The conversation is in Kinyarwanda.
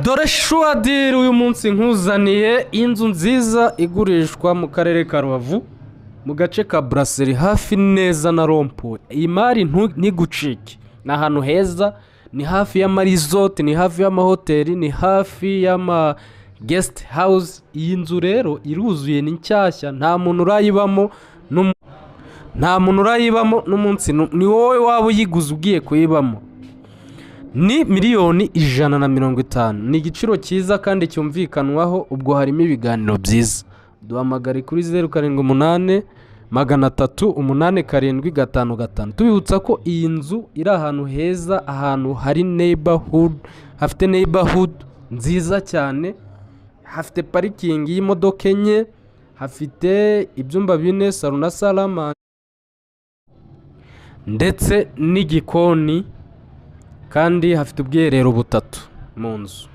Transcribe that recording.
Dore shuwadiri uyu munsi nkuzaniye inzu nziza igurishwa mu karere ka Rubavu mu gace ka Brasserie hafi neza na rompuwe. Iyi mari ntigucike, ni ahantu heza, ni hafi y'amarizoti, ni hafi y'amahoteli, ni hafi y'ama guest house. Iyi nzu rero iruzuye, ni nshyashya, nta muntu urayibamo n'umunsi ni wowe waba uyiguze ugiye kuyibamo. Ni miliyoni 150. Ni igiciro cyiza kandi cyumvikanwaho, ubwo harimo ibiganiro byiza. Duhamagare kuri 078 308 tubibutsa ko iyi nzu iri ahantu heza, ahantu hari neighborhood, hafite neighborhood nziza cyane, hafite parikingi y'imodoka enye, hafite ibyumba 4, salo na salama ndetse n'igikoni, kandi hafite ubwiherero 3 mu nzu.